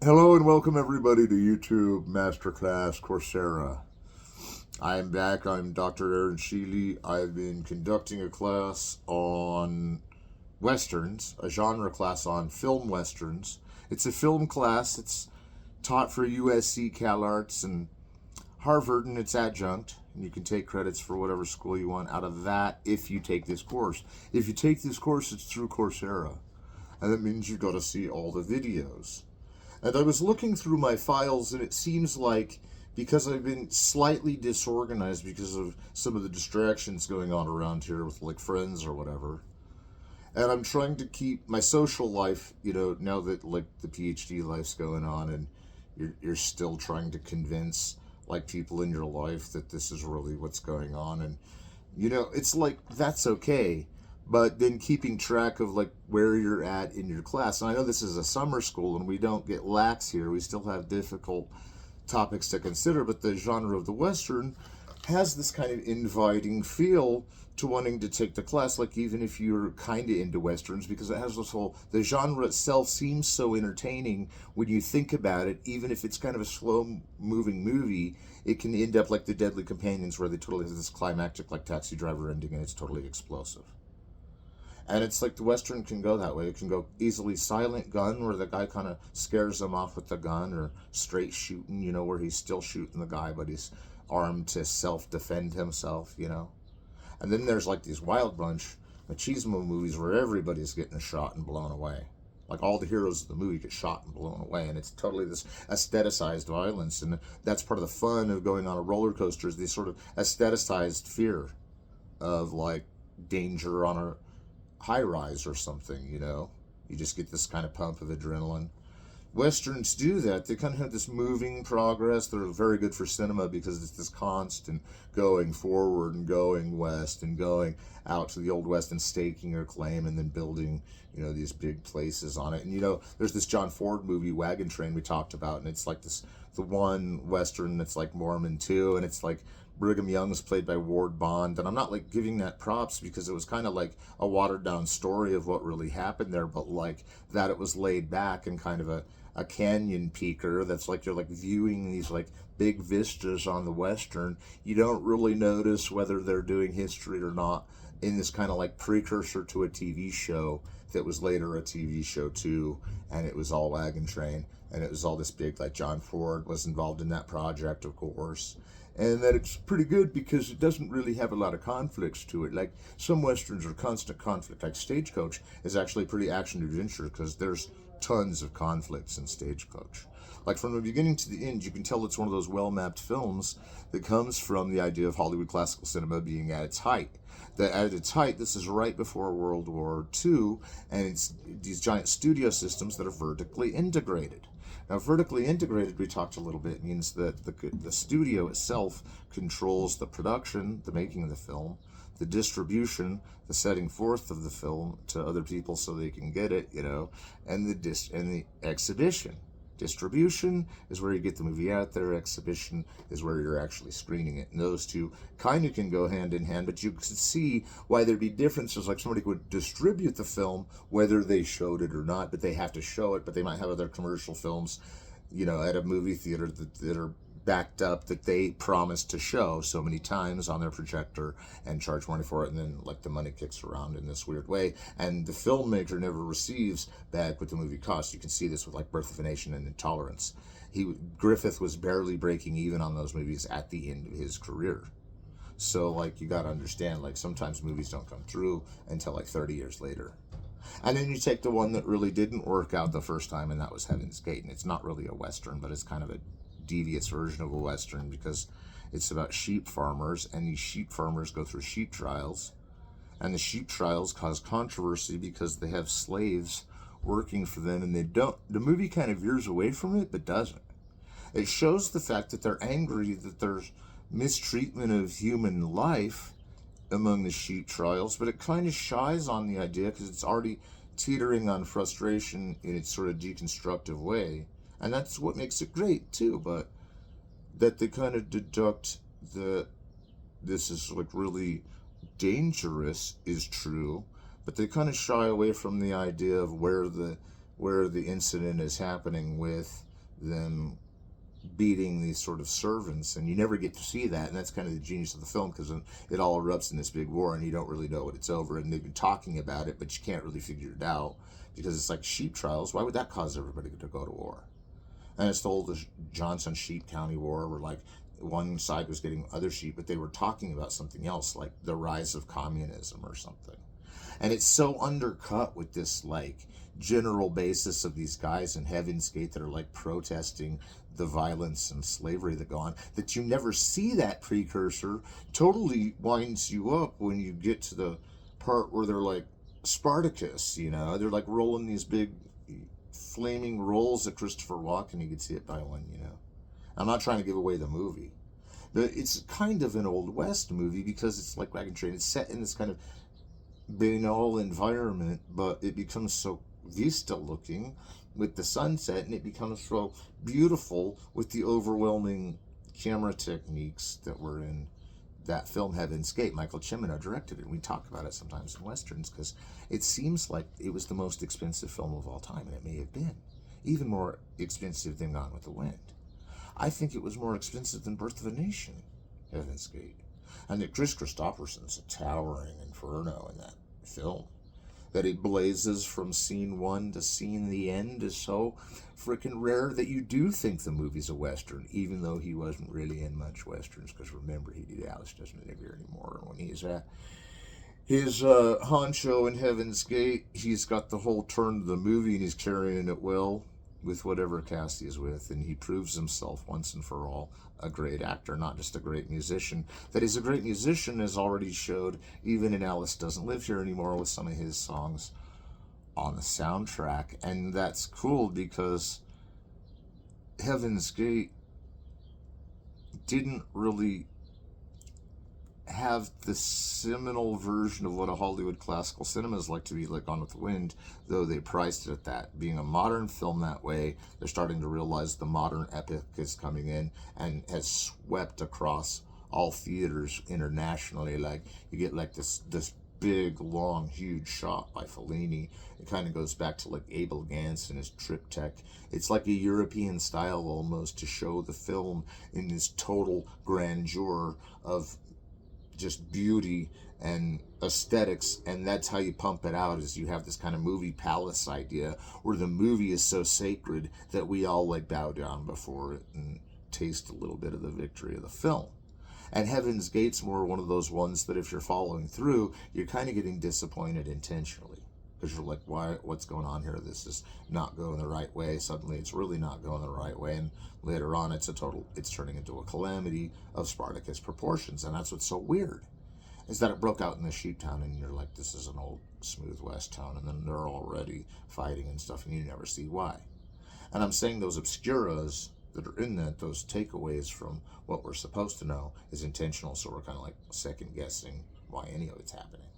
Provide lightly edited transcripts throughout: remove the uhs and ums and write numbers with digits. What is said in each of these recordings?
Hello and welcome everybody to YouTube Masterclass Coursera. I am back. I'm Dr. Sheley. I've been conducting a class on westerns, a genre class on film westerns. It's a film class. It's taught for USC, Calarts, and Harvard, and it's adjunct. And you can take credits for whatever school you want out of that if you take this course. If you take this course, it's through Coursera, and that means you got to see all the videos. And I was looking through my files, and it seems like because I've been slightly disorganized because of some of the distractions going on around here with like friends or whatever, and I'm trying to keep my social life, now that like the PhD life's going on, and you're still trying to convince like people in your life that this is really what's going on, and it's like that's okay, but then keeping track of like where you're at in your class. And I know this is a summer school and we don't get lax here, we still have difficult topics to consider, but the genre of the western has this kind of inviting feel to wanting to take the class, like even if you're kind of into westerns, because it has this whole, the genre itself seems so entertaining when you think about it. Even if it's kind of a slow moving movie, it can end up like the Deadly Companions, where they totally have this climactic like Taxi Driver ending, and it's totally explosive. And it's like the western can go that way. It can go easily silent gun, where the guy kind of scares them off with the gun, or straight shooting, where he's still shooting the guy, but he's armed to self-defend himself. And then there's like these wild bunch machismo movies where everybody's getting shot and blown away. Like all the heroes of the movie get shot and blown away, and it's totally this aestheticized violence. And that's part of the fun of going on a roller coaster, is this sort of aestheticized fear of like danger on a high rise or something. You just get this kind of pump of adrenaline. Westerns do that. They kind of have this moving progress. They're very good for cinema because it's this constant going forward and going west and going out to the old west and staking your claim and then building, these big places on it. And there's this John Ford movie, Wagon Train, we talked about, and it's like the one western that's like Mormon too, and it's like Brigham Young's played by Ward Bond, and I'm not like giving that props because it was kind of like a watered down story of what really happened there, but like that it was laid back and kind of a canyon peeker that's like you're like viewing these like big vistas on the western. You don't really notice whether they're doing history or not in this kind of like precursor to a TV show that was later a TV show too, and it was all Wagon Train, and it was all this big, like John Ford was involved in that project, of course. And that it's pretty good because it doesn't really have a lot of conflicts to it. Like some westerns are constant conflict. Like Stagecoach is actually pretty action adventure because there's tons of conflicts in Stagecoach. Like from the beginning to the end, you can tell it's one of those well-mapped films that comes from the idea of Hollywood classical cinema being at its height. That at its height, this is right before World War II, and it's these giant studio systems that are vertically integrated. Now, vertically integrated, we talked a little bit, means that the studio itself controls the production, the making of the film, the distribution, the setting forth of the film to other people so they can get it, and the exhibition. Distribution is where you get the movie out there. Exhibition is where you're actually screening it. And those two kind of can go hand in hand, but you can see why there'd be differences. Like somebody would distribute the film, whether they showed it or not, but they have to show it. But they might have other commercial films, at a movie theater that are backed up that they promised to show so many times on their projector and charge money for it, and then like the money kicks around in this weird way, and the filmmaker never receives back what the movie cost. You can see this with like Birth of a Nation and Intolerance. Griffith was barely breaking even on those movies at the end of his career. So like you got to understand, like sometimes movies don't come through until like 30 years later. And then you take the one that really didn't work out the first time, and that was Heaven's Gate. And it's not really a western, but it's kind of a devious version of a western because it's about sheep farmers, and these sheep farmers go through sheep trials, and the sheep trials cause controversy because they have slaves working for them, and the movie kind of veers away from it but doesn't. It shows the fact that they're angry that there's mistreatment of human life among the sheep trials, but it kind of shies on the idea because it's already teetering on frustration in its sort of deconstructive way. And that's what makes it great too, but that they kind of deduct that this is like really dangerous is true, but they kind of shy away from the idea of where the incident is happening with them beating these sort of servants, and you never get to see that, and that's kind of the genius of the film, because it all erupts in this big war, and you don't really know what it's over, and they've been talking about it, but you can't really figure it out, because it's like sheep trials. Why would that cause everybody to go to war? And it's the whole Johnson Sheep County War, where like one side was getting other sheep, but they were talking about something else, like the rise of communism or something. And it's so undercut with this like general basis of these guys in Heaven's Gate that are like protesting the violence and slavery that go on, that you never see that precursor. Totally winds you up when you get to the part where they're like Spartacus, you know, they're like rolling these big flaming rolls at Christopher Walken. You could see it by one, you know. I'm not trying to give away the movie, but it's kind of an Old West movie, because it's like Wagon Train. It's set in this kind of banal environment, but it becomes so vista looking with the sunset, and it becomes so beautiful with the overwhelming camera techniques that were in that film Heaven's Gate. Michael Cimino directed it, and we talk about it sometimes in Westerns, because it seems like it was the most expensive film of all time, and it may have been even more expensive than Gone with the Wind. I think it was more expensive than Birth of a Nation, Heaven's Gate. And that Chris Christopherson's a towering inferno in that film. That it blazes from scene one to scene the end is so freaking rare that you do think the movie's a Western, even though he wasn't really in much Westerns, because remember, he did Alice Doesn't Live Here Anymore. When he's at his honcho in Heaven's Gate, he's got the whole turn to the movie, and he's carrying it well with whatever cast he's with, and he proves himself once and for all a great actor, not just a great musician. That he's a great musician is already showed even in Alice Doesn't Live Here Anymore with some of his songs on the soundtrack. And that's cool, because Heaven's Gate didn't really have the seminal version of what a Hollywood classical cinema is like to be, like Gone with the Wind, though they priced it at that. Being a modern film that way, they're starting to realize the modern epic is coming in and has swept across all theaters internationally. Like, you get like this big, long, huge shot by Fellini. It kind of goes back to like Abel Gance and his triptych. It's like a European style almost, to show the film in this total grandeur of just beauty and aesthetics. And that's how you pump it out, is you have this kind of movie palace idea where the movie is so sacred that we all like bow down before it and taste a little bit of the victory of the film. And Heaven's Gate's more one of those ones that if you're following through, you're kind of getting disappointed intentionally, because you're like, what's going on here? This is not going the right way. Suddenly it's really not going the right way, and later on it's turning into a calamity of Spartacus proportions. And that's what's so weird, is that it broke out in the sheep town, and you're like, this is an old smooth west town, and then they're already fighting and stuff, and you never see why. And I'm saying those obscuras that are in that, those takeaways from what we're supposed to know, is intentional, so we're kind of like second guessing why any of it's happening.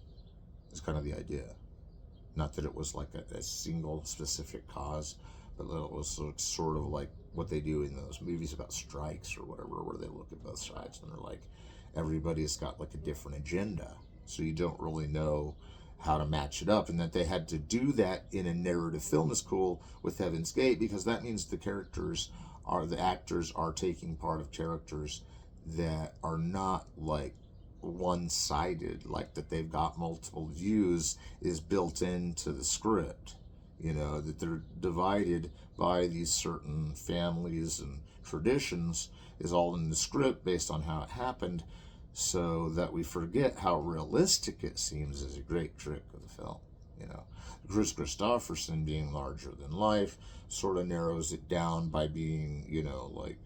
It's kind of the idea. Not that it was like a single specific cause, but that it was sort of like what they do in those movies about strikes or whatever, where they look at both sides and they're like, everybody's got like a different agenda, so you don't really know how to match it up. And that they had to do that in a narrative film is cool with Heaven's Gate, because that means the actors are taking part of characters that are not like one-sided, like that they've got multiple views is built into the script, you know, that they're divided by these certain families and traditions is all in the script based on how it happened, so that we forget how realistic it seems is a great trick of the film, you know. Chris Christopherson being larger than life sort of narrows it down by being, you know, like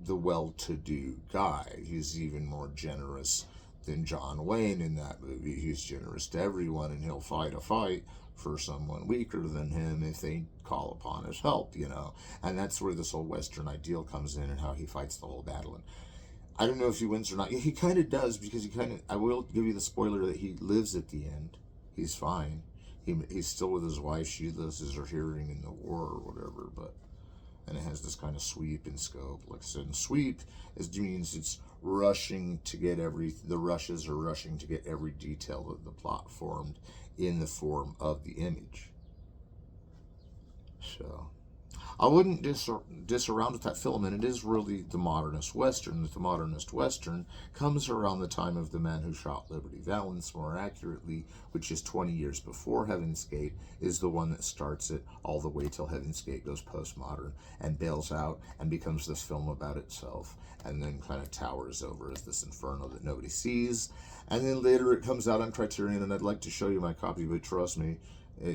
the well-to-do guy. He's even more generous than John Wayne in that movie. He's generous to everyone, and he'll fight a fight for someone weaker than him if they call upon his help, you know. And that's where this whole Western ideal comes in, and how he fights the whole battle. And I don't know if he wins or not. He kind of does, because I will give you the spoiler that he lives at the end. He's fine. He's still with his wife. She loses her hearing in the war or whatever, and it has this kind of sweep and scope. Like I said, and sweep means it's rushing to get the rushes are rushing to get every detail of the plot formed in the form of the image. So I wouldn't diss around with that film, and it is really the modernist Western. The modernist Western comes around the time of The Man Who Shot Liberty Valance, more accurately, which is 20 years before Heaven's Gate, is the one that starts it all the way till Heaven's Gate goes postmodern and bails out and becomes this film about itself, and then kind of towers over as this inferno that nobody sees. And then later it comes out on Criterion, and I'd like to show you my copy, but trust me,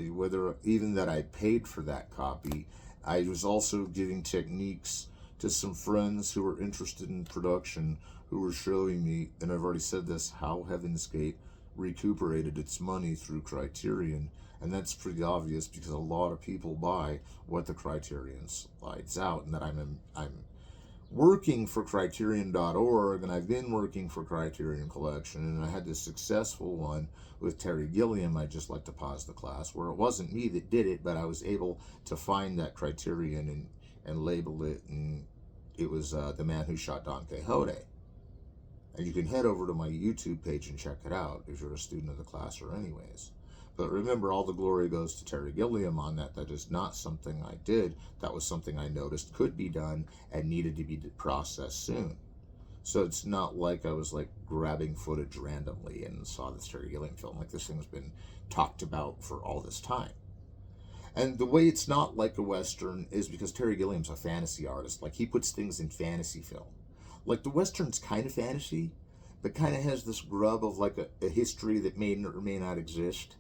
whether even that I paid for that copy, I was also giving techniques to some friends who were interested in production, who were showing me, and I've already said this, how Heaven's Gate recuperated its money through Criterion. And that's pretty obvious because a lot of people buy what the Criterion slides out, and that I'm working for Criterion.org, and I've been working for Criterion Collection, and I had this successful one with Terry Gilliam. I'd just like to pause the class, where it wasn't me that did it, but I was able to find that Criterion and label it, and it was The Man Who Shot Don Quixote. And you can head over to my YouTube page and check it out if you're a student of the class or anyways. But remember, all the glory goes to Terry Gilliam on that. That is not something I did. That was something I noticed could be done and needed to be processed soon. So it's not like I was like grabbing footage randomly and saw this Terry Gilliam film. Like, this thing's been talked about for all this time. And the way it's not like a Western is because Terry Gilliam's a fantasy artist. Like, he puts things in fantasy film. Like, the Western's kind of fantasy, but kind of has this grub of like a history that may or may not exist.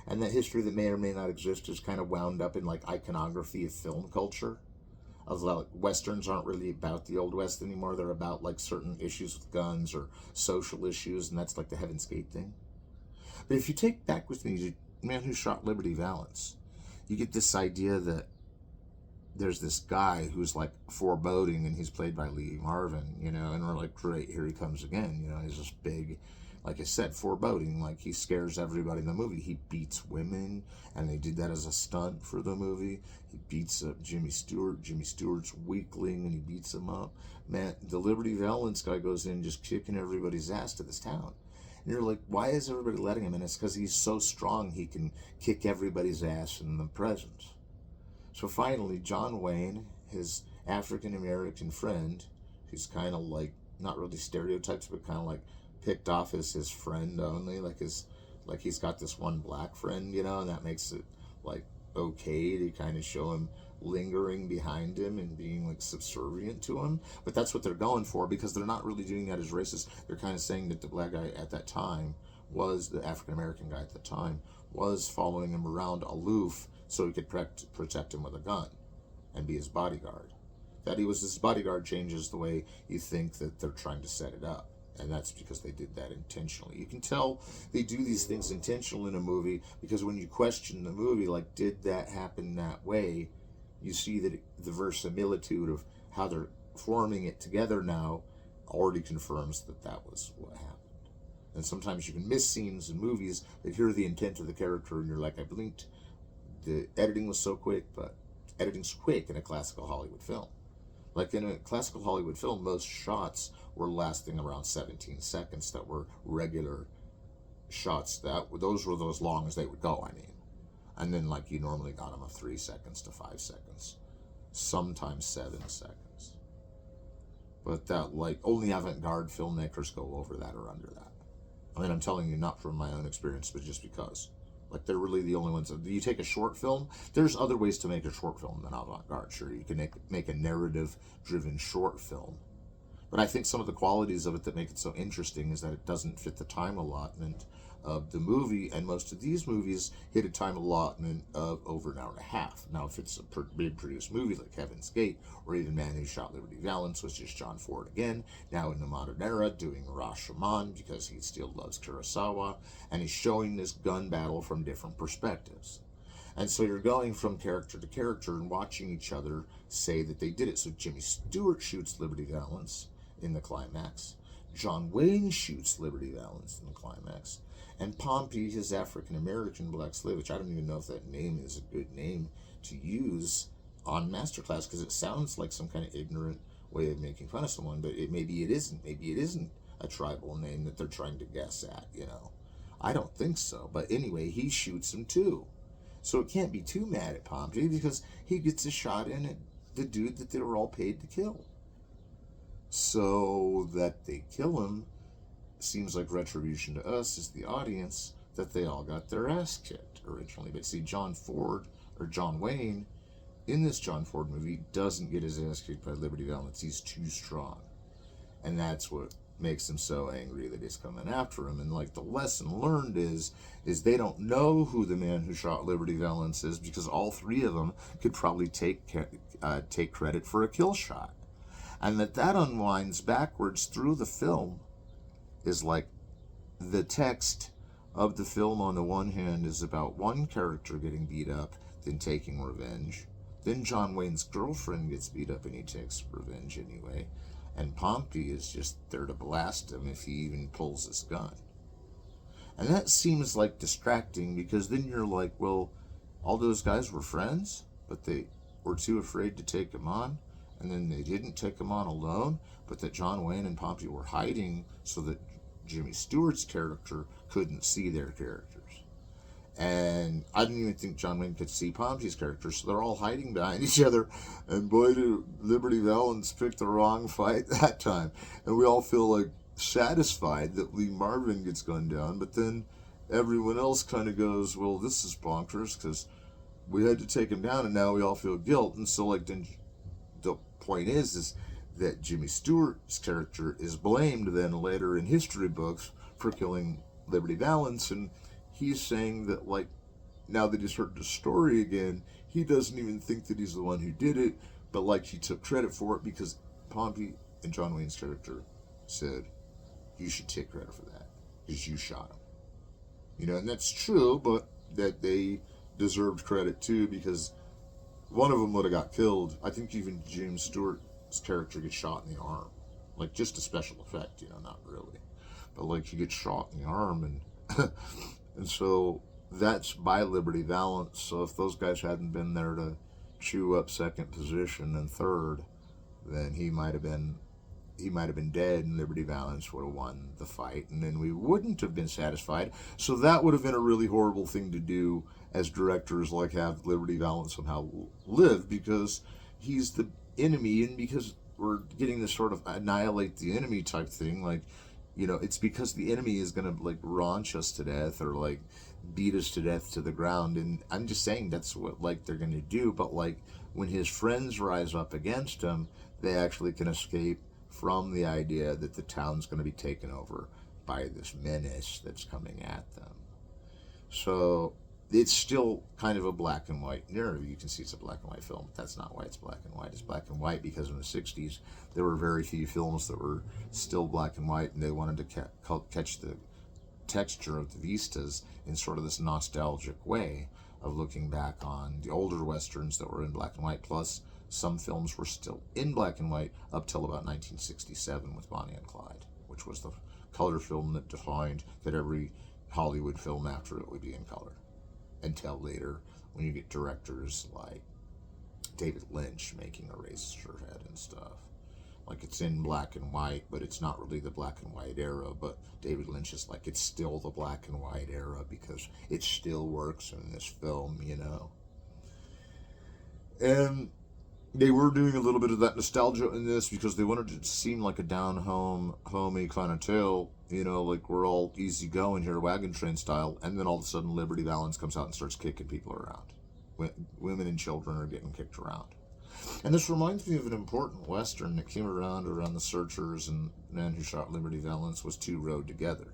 And that history that may or may not exist is kind of wound up in like iconography of film culture. Of like, Westerns aren't really about the Old West anymore. They're about like certain issues with guns or social issues, and that's like the Heaven's Gate thing. But if you take back with me The Man Who Shot Liberty Valance, you get this idea that there's this guy who's like foreboding, and he's played by Lee Marvin, you know, and we're like, great, here he comes again, you know, he's this big, like I said, foreboding, like he scares everybody in the movie. He beats women, and they did that as a stunt for the movie. He beats up Jimmy Stewart. Jimmy Stewart's weakling, and he beats him up. Man, the Liberty Valance guy goes in just kicking everybody's ass to this town. And you're like, why is everybody letting him? And it's because he's so strong, he can kick everybody's ass in the presence. So finally, John Wayne, his African-American friend, who's kind of like, not really stereotypes, but kind of like picked off as his friend only, like he's got this one black friend, you know, and that makes it like okay to kind of show him lingering behind him and being like subservient to him. But that's what they're going for, because they're not really doing that as racist. They're kind of saying that the black guy at that time was, the African-American guy at the time was following him around aloof so he could protect him with a gun and be his bodyguard. That he was his bodyguard changes the way you think that they're trying to set it up. And that's because they did that intentionally. You can tell they do these things intentionally in a movie, because when you question the movie, like, did that happen that way? You see that the verisimilitude of how they're forming it together now already confirms that that was what happened. And sometimes you can miss scenes in movies that hear the intent of the character, and you're like, I blinked. The editing was so quick, but editing's quick in a classical Hollywood film. Like in a classical Hollywood film, most shots were lasting around 17 seconds that were regular shots. Those were as long as they would go, I mean. And then like you normally got them of 3 seconds to 5 seconds. Sometimes 7 seconds. But that, like, only avant-garde filmmakers go over that or under that. I mean, I'm telling you not from my own experience, but just because. Like, they're really the only ones. You take a short film, there's other ways to make a short film than avant-garde. Sure, you can make a narrative-driven short film. But I think some of the qualities of it that make it so interesting is that it doesn't fit the time allotment of the movie, and most of these movies hit a time allotment of over an hour and a half. Now, if it's a big produced movie like Heaven's Gate, or even Man Who Shot Liberty Valance, which is John Ford again, now in the modern era, doing Rashomon, because he still loves Kurosawa, and he's showing this gun battle from different perspectives. And so you're going from character to character and watching each other say that they did it. So Jimmy Stewart shoots Liberty Valance in the climax. John Wayne shoots Liberty Valance in the climax. And Pompey, his African-American black slave, which I don't even know if that name is a good name to use on Masterclass, because it sounds like some kind of ignorant way of making fun of someone, but maybe it isn't. Maybe it isn't a tribal name that they're trying to guess at, you know. I don't think so. But anyway, he shoots him too. So it can't be too mad at Pompey because he gets a shot in at the dude that they were all paid to kill. So that they kill him seems like retribution to us as the audience that they all got their ass kicked originally. But see, John Wayne, in this John Ford movie, doesn't get his ass kicked by Liberty Valance. He's too strong. And that's what makes him so angry that he's coming after him. And like the lesson learned is they don't know who the man who shot Liberty Valance is, because all three of them could probably take credit for a kill shot. And that unwinds backwards through the film is like the text of the film on the one hand is about one character getting beat up, then taking revenge. Then John Wayne's girlfriend gets beat up and he takes revenge anyway. And Pompey is just there to blast him if he even pulls his gun. And that seems like distracting, because then you're like, well, all those guys were friends, but they were too afraid to take him on. And then they didn't take him on alone, but that John Wayne and Pompey were hiding so that Jimmy Stewart's character couldn't see their characters. And I didn't even think John Wayne could see Pompey's character, so they're all hiding behind each other. And boy, did Liberty Valance pick the wrong fight that time. And we all feel like satisfied that Lee Marvin gets gunned down, but then everyone else kind of goes, well, this is bonkers because we had to take him down and now we all feel guilt. And so like then the point is that Jimmy Stewart's character is blamed then later in history books for killing Liberty Valance, and he's saying that like now that he's heard the story again, he doesn't even think that he's the one who did it, but like he took credit for it because Pompey and John Wayne's character said, you should take credit for that because you shot him. You know, and that's true, but that they deserved credit too, because one of them would have got killed. I think even James Stewart's character gets shot in the arm. Like, just a special effect, you know, not really. But, like, he gets shot in the arm, and and so that's by Liberty Valance. So if those guys hadn't been there to chew up second position and third, then he might have been dead, and Liberty Valance would have won the fight, and then we wouldn't have been satisfied. So that would have been a really horrible thing to do as directors, like have Liberty Valance somehow live, because he's the enemy, and because we're getting this sort of annihilate the enemy type thing, like, you know, it's because the enemy is going to like raunch us to death or like beat us to death to the ground. And I'm just saying that's what like they're going to do. But like when his friends rise up against him, they actually can escape from the idea that the town's going to be taken over by this menace that's coming at them. So it's still kind of a black and white narrative. You can see it's a black and white film, but that's not why it's black and white. It's black and white because in the 60s, there were very few films that were still black and white, and they wanted to catch the texture of the vistas in sort of this nostalgic way of looking back on the older westerns that were in black and white. Plus, some films were still in black and white up till about 1967 with Bonnie and Clyde, which was the color film that defined that every Hollywood film after it would be in color. Until later, when you get directors like David Lynch making Eraserhead and stuff. Like, it's in black and white, but it's not really the black and white era, but David Lynch is like, it's still the black and white era because it still works in this film, you know. And they were doing a little bit of that nostalgia in this because they wanted it to seem like a down-home, homey kind of tale, you know, like we're all easygoing here, wagon train style, and then all of a sudden Liberty Valance comes out and starts kicking people around. Women and children are getting kicked around. And this reminds me of an important Western that came around the Searchers, and the Man Who Shot Liberty Valance was Two Rode Together.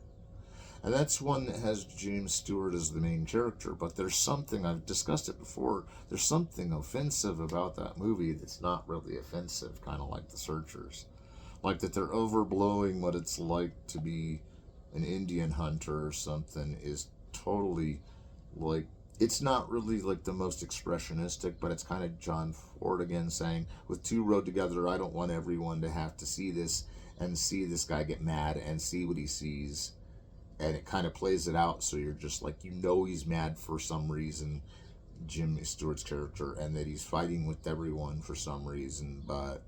And that's one that has James Stewart as the main character, but there's something, I've discussed it before, there's something offensive about that movie that's not really offensive, kind of like The Searchers. Like that they're overblowing what it's like to be an Indian hunter or something is totally, like, it's not really like the most expressionistic, but it's kind of John Ford again saying, with Two Rode Together, I don't want everyone to have to see this and see this guy get mad and see what he sees. And it kind of plays it out so you're just like, you know, he's mad for some reason, Jimmy Stewart's character, and that he's fighting with everyone for some reason, but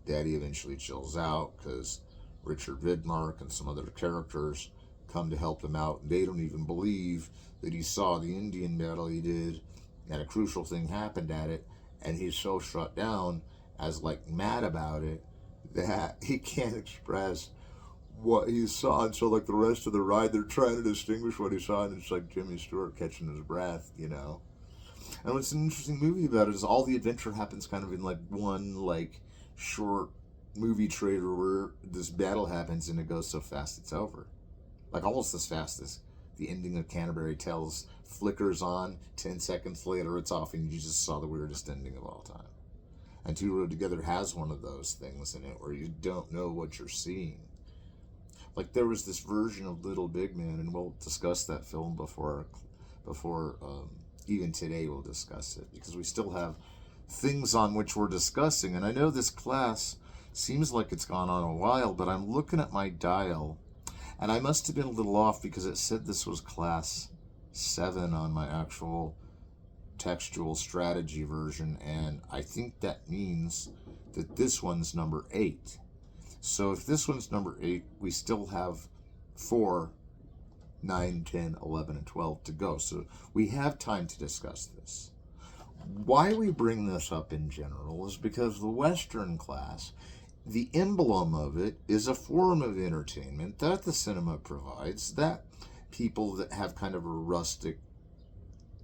Daddy eventually chills out because Richard Vidmark and some other characters come to help him out, and they don't even believe that he saw the Indian battle he did, and a crucial thing happened at it, and he's so shut down as like mad about it that he can't express what he saw. And so like the rest of the ride, they're trying to distinguish what he saw, and it's like Jimmy Stewart catching his breath, you know. And what's an interesting movie about it is all the adventure happens kind of in like one like short movie trailer where this battle happens and it goes so fast it's over. Like almost as fast as the ending of Canterbury Tales flickers on, 10 seconds later it's off, and you just saw the weirdest ending of all time. And Two Road Together has one of those things in it where you don't know what you're seeing. Like there was this version of Little Big Man, and we'll discuss that film before even today we'll discuss it, because we still have things on which we're discussing. And I know this class seems like it's gone on a while, but I'm looking at my dial, and I must have been a little off because it said this was class 7 on my actual textual strategy version, and I think that means that this one's number 8. So if this one's number 8, we still have 4, 9, 10, 11, and 12 to go. So we have time to discuss this. Why we bring this up in general is because the Western class, the emblem of it is a form of entertainment that the cinema provides, that people that have kind of a rustic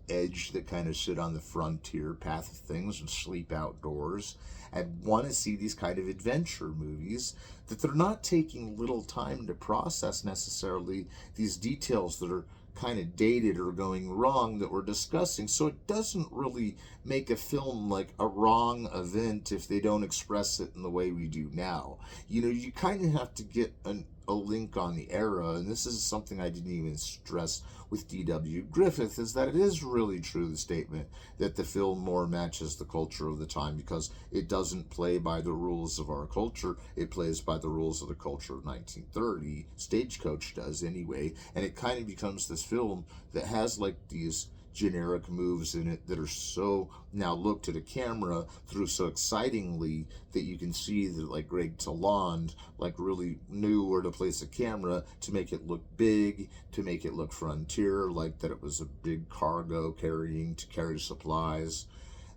edge, that kind of sit on the frontier path of things and sleep outdoors and want to see these kind of adventure movies, that they're not taking little time to process necessarily these details that are kind of dated or going wrong that we're discussing. So it doesn't really make a film like a wrong event if they don't express it in the way we do now. You know, you kind of have to get a link on the era, and this is something I didn't even stress with D.W. Griffith, is that it is really true, the statement that the film more matches the culture of the time, because it doesn't play by the rules of our culture, it plays by the rules of the culture of 1930. Stagecoach does anyway, and it kind of becomes this film that has like these generic moves in it that are so now looked at a camera through so excitingly that you can see that like Greg Toland like really knew where to place a camera to make it look big, to make it look frontier, like that it was a big cargo carrying to carry supplies.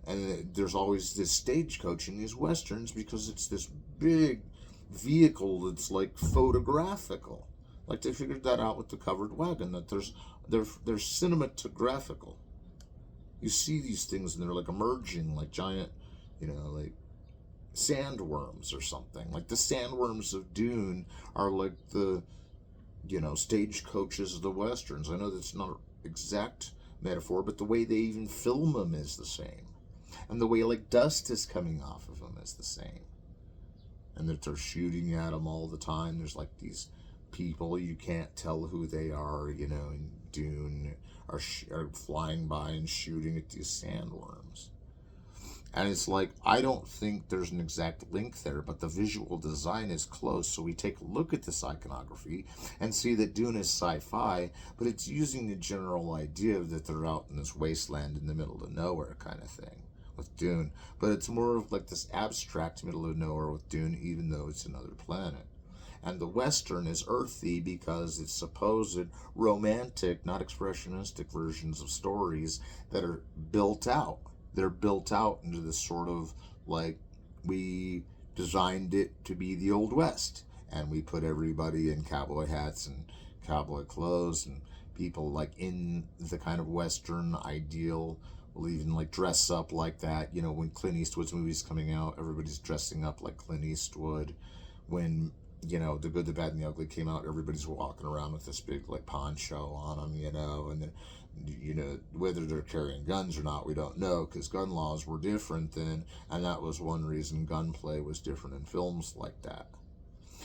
And there's always this stagecoach in these westerns because it's this big vehicle that's like photographical. Like they figured that out with the covered wagon, that they're cinematographical. You see these things and they're like emerging like giant, you know, like sandworms or something. Like the sandworms of Dune are like the, you know, stagecoaches of the westerns. I know that's not an exact metaphor, but the way they even film them is the same. And the way like dust is coming off of them is the same. And that they're shooting at them all the time. There's like these people, you can't tell who they are, you know, in Dune are flying by and shooting at these sandworms. And it's like, I don't think there's an exact link there, but the visual design is close. So we take a look at this iconography and see that Dune is sci-fi, but it's using the general idea that they're out in this wasteland in the middle of nowhere kind of thing with Dune. But it's more of like this abstract middle of nowhere with Dune, even though it's another planet. And the Western is earthy because it's supposed romantic, not expressionistic versions of stories that are built out. They're built out into this sort of like, we designed it to be the Old West, and we put everybody in cowboy hats and cowboy clothes, and people like in the kind of Western ideal will even like dress up like that. You know, when Clint Eastwood's movies coming out, everybody's dressing up like Clint Eastwood. When, you know, The Good, the Bad, and the Ugly came out, everybody's walking around with this big like poncho on them, you know, and then, you know, whether they're carrying guns or not, we don't know, because gun laws were different then, and that was one reason gunplay was different in films like that.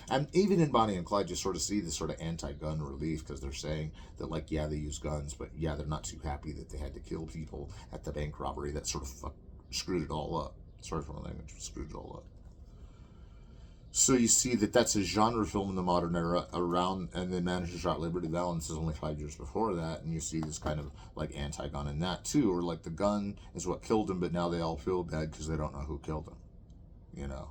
And even in Bonnie and Clyde, you sort of see this sort of anti-gun relief, because they're saying that, like, yeah, they use guns, but yeah, they're not too happy that they had to kill people at the bank robbery. That sort of screwed it all up. Sorry for my language, screwed it all up. So you see that that's a genre film in the modern era around, and then Man Who Shot Liberty Valance is only 5 years before that, and you see this kind of like anti-gun in that too, or like the gun is what killed him, but now they all feel bad because they don't know who killed him, you know.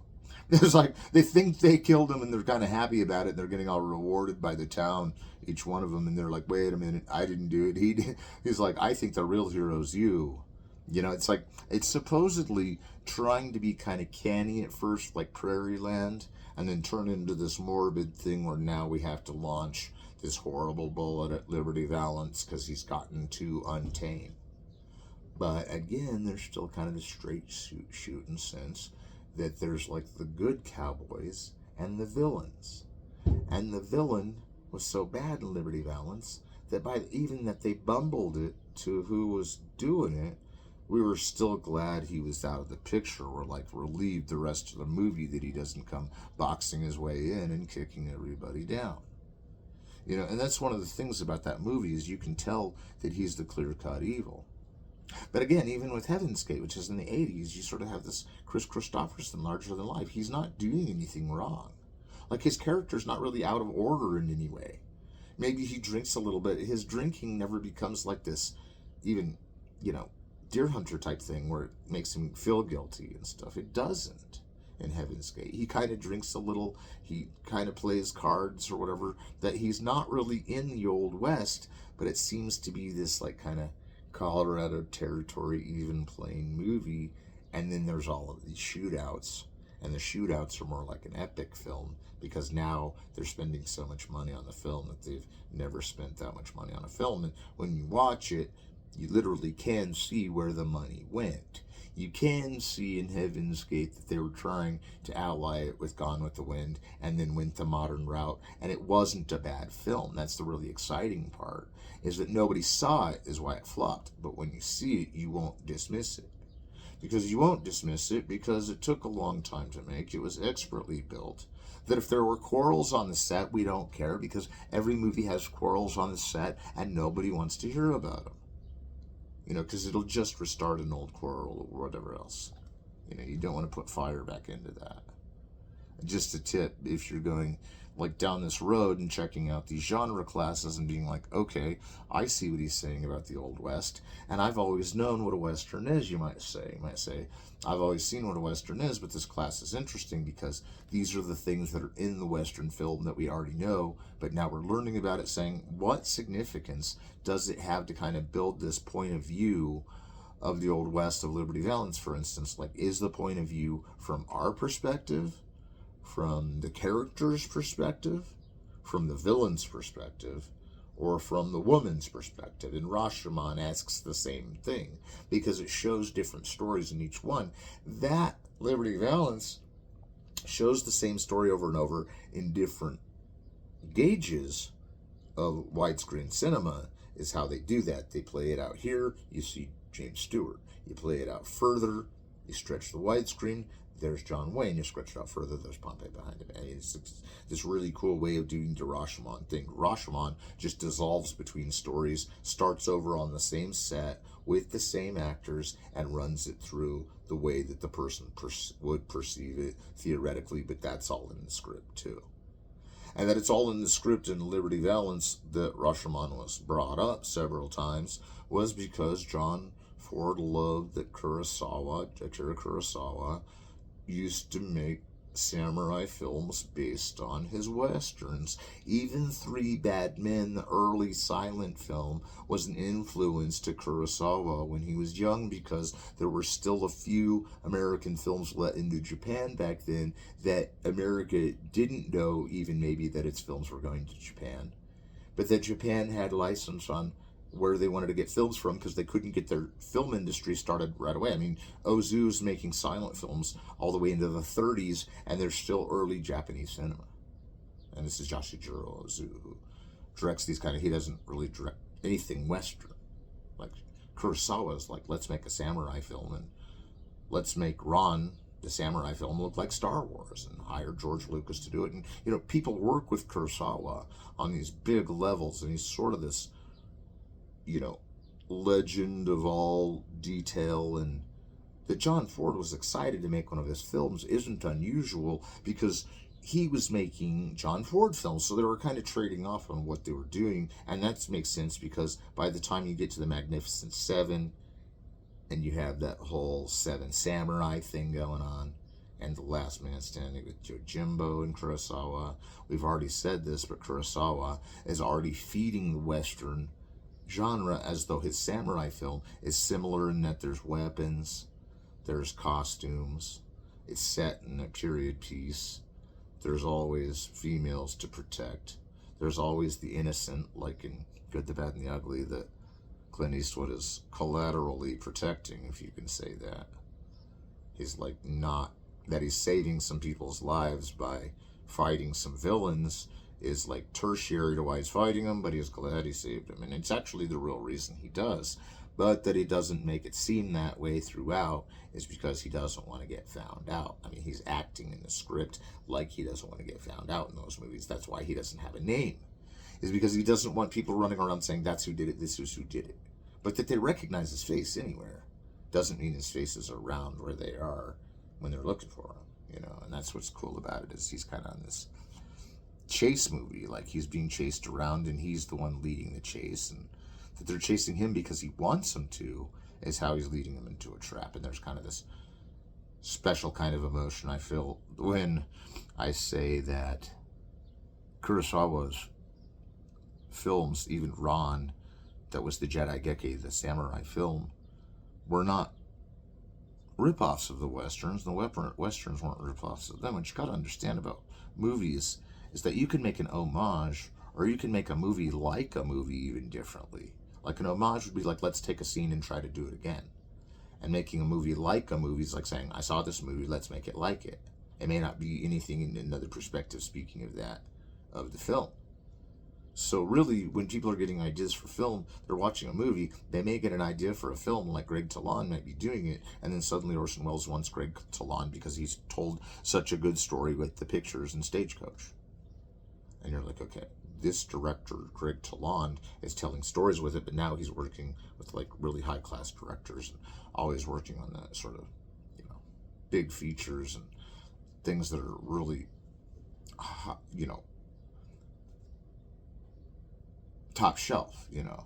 It's like they think they killed him and they're kind of happy about it, and they're getting all rewarded by the town, each one of them, and they're like, wait a minute, I didn't do it, he did. He's like, I think the real hero's you. You know, it's like, it's supposedly trying to be kind of canny at first, like Prairie Land, and then turn into this morbid thing where now we have to launch this horrible bullet at Liberty Valance because he's gotten too untamed. But again, there's still kind of the straight shooting sense that there's like the good cowboys and the villains. And the villain was so bad in Liberty Valance that by even that they bumbled it to who was doing it, we were still glad he was out of the picture. We're like relieved the rest of the movie that he doesn't come boxing his way in and kicking everybody down. You know, and that's one of the things about that movie is you can tell that he's the clear-cut evil. But again, even with Heaven's Gate, which is in the 80s, you sort of have this Chris Christopherson larger than life. He's not doing anything wrong. Like, his character's not really out of order in any way. Maybe he drinks a little bit. His drinking never becomes like this, even, you know, deer hunter type thing where it makes him feel guilty and stuff. It doesn't in Heaven's Gate. He kind of drinks a little. He kind of plays cards or whatever. That he's not really in the Old West, but it seems to be this, like, kind of Colorado Territory even playing movie. And then there's all of these shootouts. And the shootouts are more like an epic film because now they're spending so much money on the film that they've never spent that much money on a film. And when you watch it, you literally can see where the money went. You can see in Heaven's Gate that they were trying to ally it with Gone with the Wind and then went the modern route. And it wasn't a bad film. That's the really exciting part, is that nobody saw it is why it flopped. But when you see it, you won't dismiss it. Because you won't dismiss it because it took a long time to make. It was expertly built. That if there were quarrels on the set, we don't care because every movie has quarrels on the set and nobody wants to hear about them. You know, because it'll just restart an old quarrel or whatever else. You know, you don't want to put fire back into that. Just a tip, if you're going like down this road and checking out these genre classes and being like, okay, I see what he's saying about the Old West, and I've always known what a Western is, you might say. You might say, I've always seen what a Western is, but this class is interesting because these are the things that are in the Western film that we already know, but now we're learning about it, saying, what significance does it have to kind of build this point of view of the Old West, of Liberty Valance, for instance? Like, is the point of view from our perspective, from the character's perspective, from the villain's perspective, or from the woman's perspective? And Rashomon asks the same thing because it shows different stories in each one. That Liberty Valance shows the same story over and over in different gauges of widescreen cinema is how they do that. They play it out here, you see James Stewart. You play it out further, you stretch the widescreen, there's John Wayne. You stretch it out further, there's Pompey behind him. And it's this really cool way of doing the Rashomon thing. Rashomon just dissolves between stories, starts over on the same set with the same actors, and runs it through the way that the person would perceive it theoretically, but that's all in the script too. And that it's all in the script in Liberty Valance that Rashomon was brought up several times was because John Ford loved that Akira Kurosawa, used to make samurai films based on his westerns. Even Three Bad Men, the early silent film, was an influence to Kurosawa when he was young because there were still a few American films let into Japan back then that America didn't know even maybe that its films were going to Japan, but that Japan had license on where they wanted to get films from because they couldn't get their film industry started right away. I mean, Ozu's making silent films all the way into the 30s, and there's still early Japanese cinema. And this is Yoshijiro Ozu, who directs these kind of, he doesn't really direct anything Western. Like, Kurosawa's like, let's make a samurai film, and let's make Ron, the samurai film, look like Star Wars, and hire George Lucas to do it. And, you know, people work with Kurosawa on these big levels, and he's sort of this, you know, legend of all detail. And that John Ford was excited to make one of his films isn't unusual because he was making John Ford films, so they were kind of trading off on what they were doing. And that makes sense because by the time you get to the Magnificent Seven and you have that whole Seven Samurai thing going on, and The Last Man Standing with Yojimbo and Kurosawa, we've already said this, but Kurosawa is already feeding the Western genre as though his samurai film is similar in that there's weapons, there's costumes, it's set in a period piece, there's always females to protect, there's always the innocent, like in Good, the Bad, and the Ugly, that Clint Eastwood is collaterally protecting, if you can say that. He's like not, that he's saving some people's lives by fighting some villains is like tertiary to why he's fighting them, but he's glad he saved them. And it's actually the real reason he does. But that he doesn't make it seem that way throughout is because he doesn't want to get found out. I mean, he's acting in the script like he doesn't want to get found out in those movies. That's why he doesn't have a name. Is because he doesn't want people running around saying that's who did it, this is who did it. But that they recognize his face anywhere doesn't mean his face is around where they are when they're looking for him, you know. And that's what's cool about it, is he's kind of on this chase movie, like he's being chased around and he's the one leading the chase, and that they're chasing him because he wants them to is how he's leading them into a trap. And there's kind of this special kind of emotion I feel when I say that Kurosawa's films, even Ron, that was the Jedi Geki, the samurai film, were not rip-offs of the Westerns. The Westerns weren't rip-offs of them. What you got to understand about movies is that you can make an homage, or you can make a movie like a movie even differently. Like an homage would be like, let's take a scene and try to do it again. And making a movie like a movie is like saying, I saw this movie, let's make it like it. It may not be anything in another perspective, speaking of that, of the film. So really, when people are getting ideas for film, they're watching a movie, they may get an idea for a film, like Greg Toland might be doing it, and then suddenly Orson Welles wants Greg Toland because he's told such a good story with the pictures and Stagecoach. And you're like, okay, this director, Greg Toland, is telling stories with it, but now he's working with like really high-class directors and always working on that sort of, you know, big features and things that are really, you know, top shelf, you know.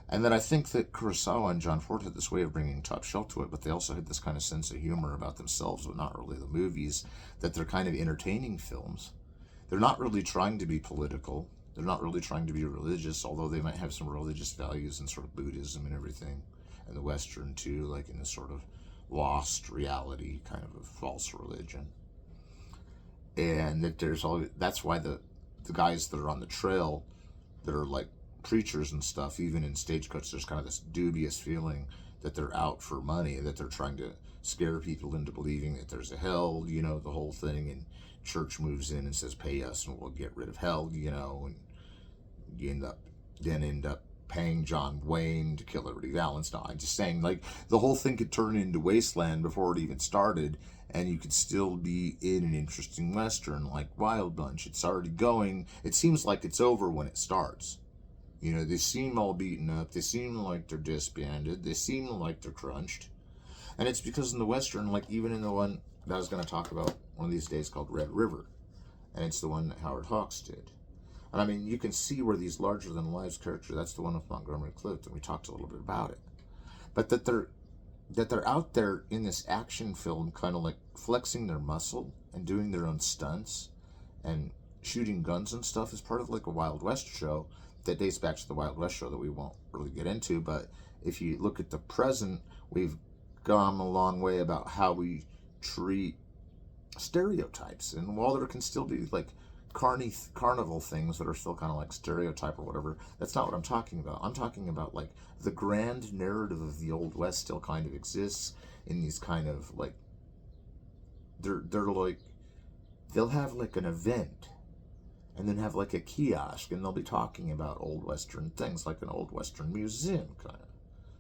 And then I think that Kurosawa and John Ford had this way of bringing top shelf to it, but they also had this kind of sense of humor about themselves, but not really the movies, that they're kind of entertaining films. They're not really trying to be political. They're not really trying to be religious, although they might have some religious values and sort of Buddhism and everything, and the Western too, like in this sort of lost reality, kind of a false religion. And that there's all, that's why the guys that are on the trail that are like preachers and stuff, even in Stagecoach, there's kind of this dubious feeling that they're out for money, that they're trying to scare people into believing that there's a hell, you know, the whole thing. And church moves in and says, pay us and we'll get rid of hell, you know, and you end up paying John Wayne to kill Liberty Valance. No, I'm just saying, like, the whole thing could turn into Wasteland before it even started, and you could still be in an interesting Western like Wild Bunch. It's already going. It seems like it's over when it starts. You know, they seem all beaten up. They seem like they're disbanded. They seem like they're crunched. And it's because in the Western, like even in the one that I was going to talk about one of these days called Red River, and it's the one that Howard Hawks did. And I mean, you can see where these larger-than-life characters, that's the one with Montgomery Clift, and we talked a little bit about it. But that they're out there in this action film kind of like flexing their muscle and doing their own stunts and shooting guns and stuff is part of like a Wild West show that dates back to the Wild West show that we won't really get into. But if you look at the present, we've gone a long way about how we treat stereotypes. And while there can still be like carnival things that are still kind of like stereotype or whatever, that's not what I'm talking about. I'm talking about like the grand narrative of the Old West still kind of exists in these kind of like, they're like, they'll have like an event and then have like a kiosk and they'll be talking about old Western things, like an old Western museum kind of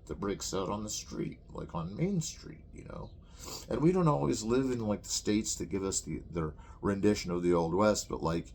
that breaks out on the street, like on Main Street, you know. And we don't always live in like the states that give us their rendition of the Old West, but like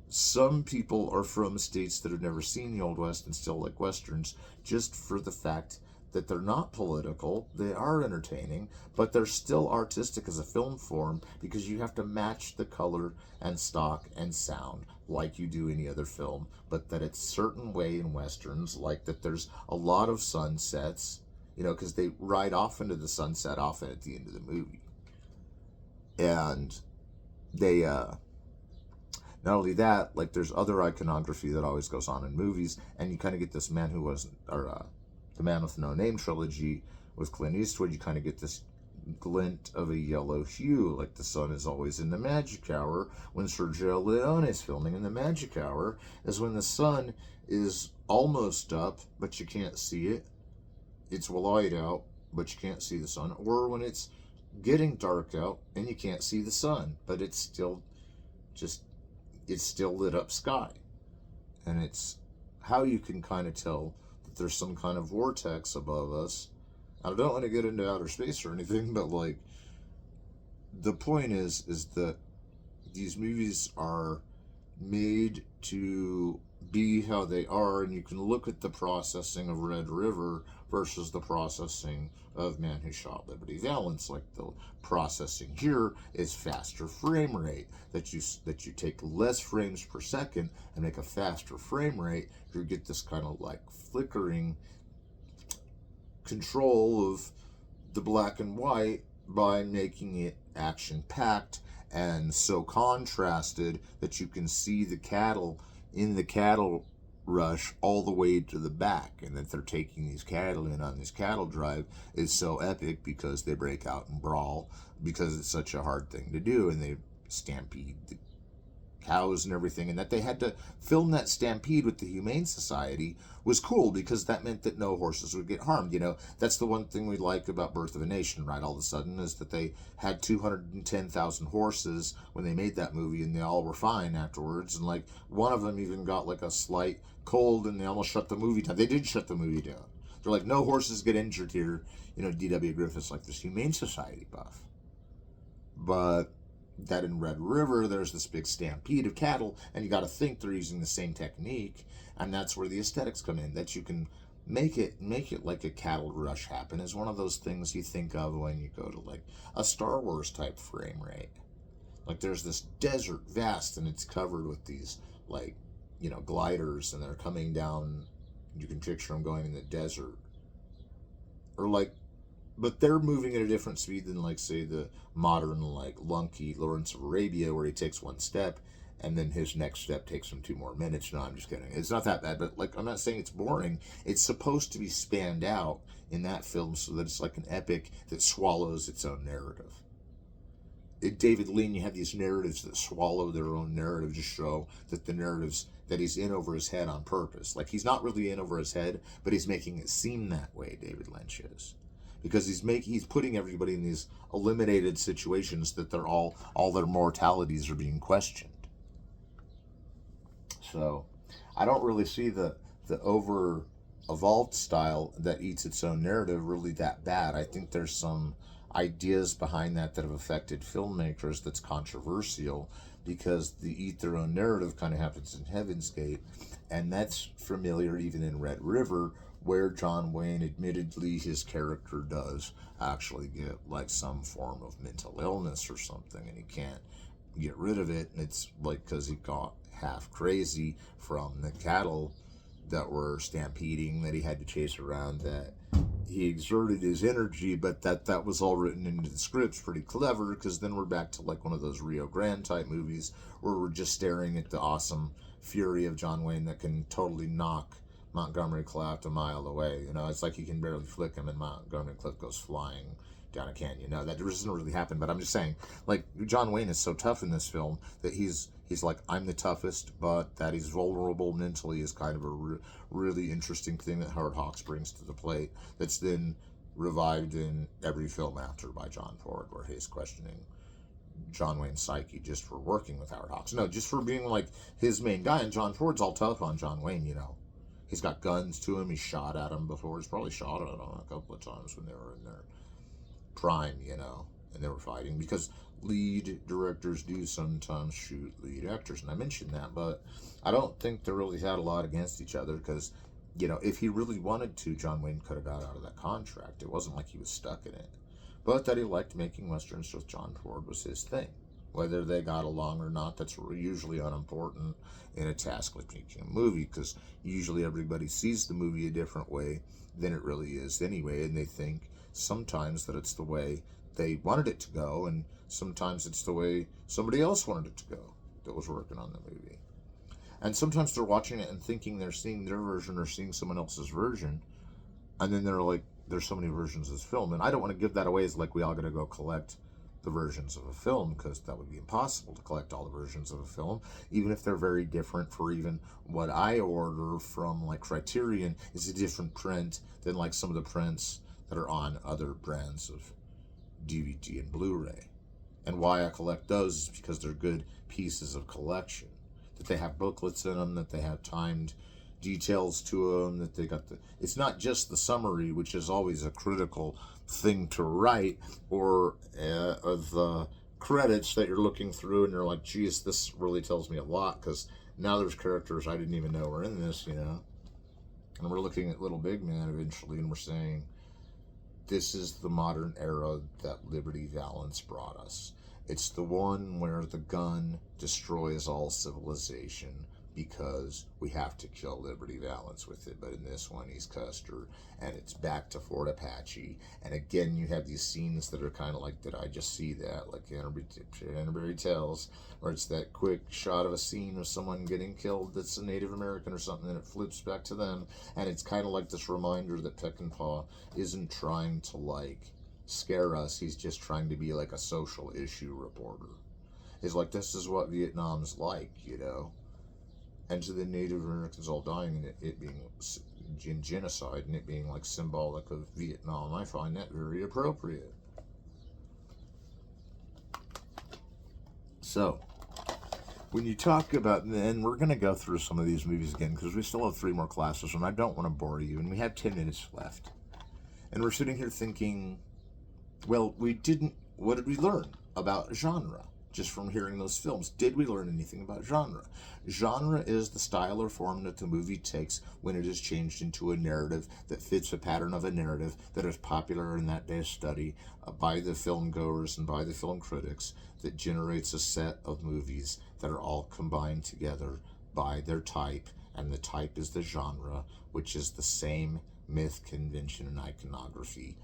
some people are from states that have never seen the Old West and still like Westerns, just for the fact that they're not political, they are entertaining, but they're still artistic as a film form because you have to match the color and stock and sound like you do any other film, but that it's certain way in Westerns, like that there's a lot of sunsets, you know, because they ride off into the sunset often at the end of the movie. And Not only that, like there's other iconography that always goes on in movies, and you kind of get this Man Who Wasn't, or the Man with No Name trilogy with Clint Eastwood. You kind of get this glint of a yellow hue, like the sun is always in the magic hour. When Sergio Leone is filming in the magic hour, is when the sun is almost up, but you can't see it. It's light out, but you can't see the sun. Or when it's getting dark out and you can't see the sun, but it's still just, it's still lit up sky. And it's how you can kind of tell that there's some kind of vortex above us. I don't want to get into outer space or anything, but like the point is that these movies are made to be how they are, and you can look at the processing of Red River versus the processing of Man Who Shot Liberty Valance. Like the processing here is faster frame rate. That you take less frames per second and make a faster frame rate, you get this kind of like flickering control of the black and white by making it action packed and so contrasted that you can see the cattle in the cattle rush all the way to the back, and that they're taking these cattle in on this cattle drive is so epic because they break out and brawl because it's such a hard thing to do, and they stampede the cows and everything, and that they had to film that stampede with the Humane Society was cool because that meant that no horses would get harmed. You know, that's the one thing we like about Birth of a Nation, right? All of a sudden, is that they had 210,000 horses when they made that movie, and they all were fine afterwards. And like one of them even got like a slight cold, and they almost shut the movie down. They did shut the movie down. They're like, no horses get injured here. You know, D.W. Griffith's like this Humane Society buff, but that in Red River, there's this big stampede of cattle, and you got to think they're using the same technique, and that's where the aesthetics come in. That you can make it like a cattle rush happen is one of those things you think of when you go to like a Star Wars type frame rate. Like there's this desert vast, and it's covered with these like gliders, and they're coming down. You can picture them going in the desert, or like but they're moving at a different speed than like say the modern like lunky Lawrence of Arabia, where he takes one step and then his next step takes him 2 more minutes. No, I'm just kidding. It's not that bad, but like I'm not saying it's boring. It's supposed to be spanned out in that film so that it's like an epic that swallows its own narrative. David Lean, you have these narratives that swallow their own narrative, just show that the narratives that he's in over his head on purpose. Like he's not really in over his head, but he's making it seem that way. David Lynch is, because he's putting everybody in these eliminated situations that they're all their mortalities are being questioned. So I don't really see the over evolved style that eats its own narrative really that bad. I think there's some ideas behind that have affected filmmakers that's controversial, because the eat their own narrative kind of happens in Heaven's Gate, and that's familiar even in Red River, where John Wayne, admittedly, his character does actually get like some form of mental illness or something, and he can't get rid of it, and it's like because he got half crazy from the cattle that were stampeding that he had to chase around, that he exerted his energy, but that was all written into the scripts pretty clever, because then we're back to like one of those Rio Grande type movies where we're just staring at the awesome fury of John Wayne that can totally knock Montgomery Clift a mile away. You know, it's like he can barely flick him and Montgomery Clift goes flying down a canyon. No, that doesn't really happen, but I'm just saying, like, John Wayne is so tough in this film that he's like, I'm the toughest, but that he's vulnerable mentally is kind of a really interesting thing that Howard Hawks brings to the plate, that's then revived in every film after by John Ford, where he's questioning John Wayne's psyche just for working with Howard Hawks. No, just for being like his main guy, and John Ford's all tough on John Wayne, you know. He's got guns to him, he's shot at him before, he's probably shot at him a couple of times when they were in their prime, you know, and they were fighting, because lead directors do sometimes shoot lead actors, and I mentioned that, but I don't think they really had a lot against each other, because, you know, if he really wanted to, John Wayne could have got out of that contract. It wasn't like he was stuck in it, but that he liked making westerns with John Ford was his thing. Whether they got along or not, that's usually unimportant in a task like making a movie, because usually everybody sees the movie a different way than it really is anyway, and they think sometimes that it's the way they wanted it to go, and sometimes it's the way somebody else wanted it to go. that was working on the movie. And sometimes they're watching it and thinking they're seeing their version or seeing someone else's version. And then they're like, there's so many versions of this film. And I don't want to give that away as like we all got to go collect the versions of a film, because that would be impossible to collect all the versions of a film, even if they're very different. For even what I order from like Criterion is a different print than like some of the prints that are on other brands of DVD and Blu-ray. And why I collect those is because they're good pieces of collection, that they have booklets in them, that they have timed details to them, that they got it's not just the summary, which is always a critical thing to write, or the credits that you're looking through and you're like, geez, this really tells me a lot, because now there's characters I didn't even know were in this, and we're looking at Little Big Man eventually, and we're saying, this is the modern era that Liberty Valance brought us. It's the one where the gun destroys all civilization because we have to kill Liberty Valance with it. But in this one, he's Custer, and it's back to Fort Apache. And again, you have these scenes that are kind of like, did I just see that? Like Canterbury Tales, where it's that quick shot of a scene of someone getting killed that's a Native American or something, and it flips back to them. And it's kind of like this reminder that Peckinpah isn't trying to, like, scare us. He's just trying to be like a social issue reporter. It's like, this is what Vietnam's like, and to the Native Americans all dying, and it being genocide, and it being like symbolic of Vietnam. I find that very appropriate. So, when you talk about, and we're going to go through some of these movies again, because we still have 3 more classes, and I don't want to bore you, and we have 10 minutes left. And we're sitting here thinking, well, what did we learn about genre just from hearing those films? Did we learn anything about genre? Genre is the style or form that the movie takes when it is changed into a narrative that fits a pattern of a narrative that is popular in that day's study by the film goers and by the film critics, that generates a set of movies that are all combined together by their type, and the type is the genre, which is the same myth, convention, and iconography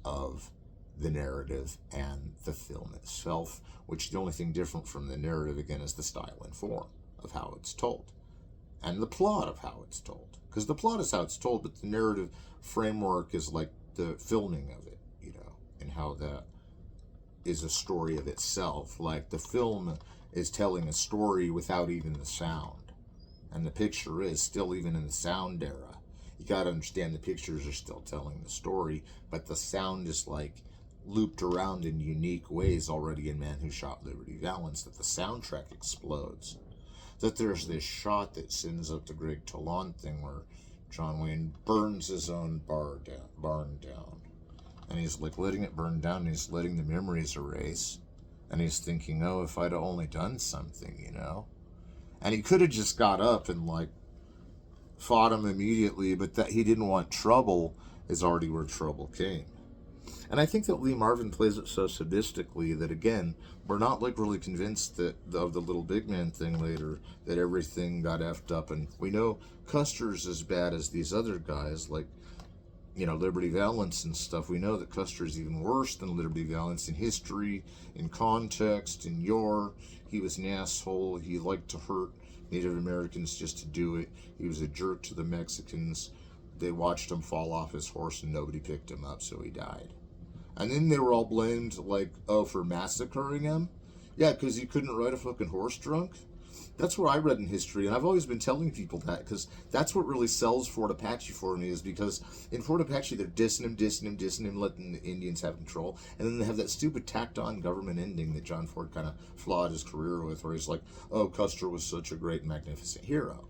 of the narrative and the film itself, which the only thing different from the narrative, again, is the style and form of how it's told, and the plot of how it's told. Because the plot is how it's told, but the narrative framework is like the filming of it, and how that is a story of itself. Like, the film is telling a story without even the sound, and the picture is still, even in the sound era, you got to understand the pictures are still telling the story, but the sound is like looped around in unique ways already in Man Who Shot Liberty Valance, that the soundtrack explodes. That there's this shot that sends up the Greg Toland thing where John Wayne burns his own barn down. And he's like letting it burn down, and he's letting the memories erase. And he's thinking, oh, if I'd only done something, And he could have just got up and like fought him immediately, but that he didn't want trouble is already where trouble came. And I think that Lee Marvin plays it so sadistically that, again, we're not like really convinced that of the Little Big Man thing later, that everything got effed up. And we know Custer's as bad as these other guys, like, Liberty Valance and stuff. We know that Custer's even worse than Liberty Valance in history, in context, in yore. He was an asshole. He liked to hurt Native Americans just to do it. He was a jerk to the Mexicans. They watched him fall off his horse and nobody picked him up, so he died. And then they were all blamed, like, for massacring him. Yeah, because he couldn't ride a fucking horse drunk. That's what I read in history, and I've always been telling people that, because that's what really sells Fort Apache for me, is because in Fort Apache, they're dissing him, letting the Indians have control, and then they have that stupid tacked-on government ending that John Ford kind of flawed his career with, where he's like, oh, Custer was such a great and magnificent hero.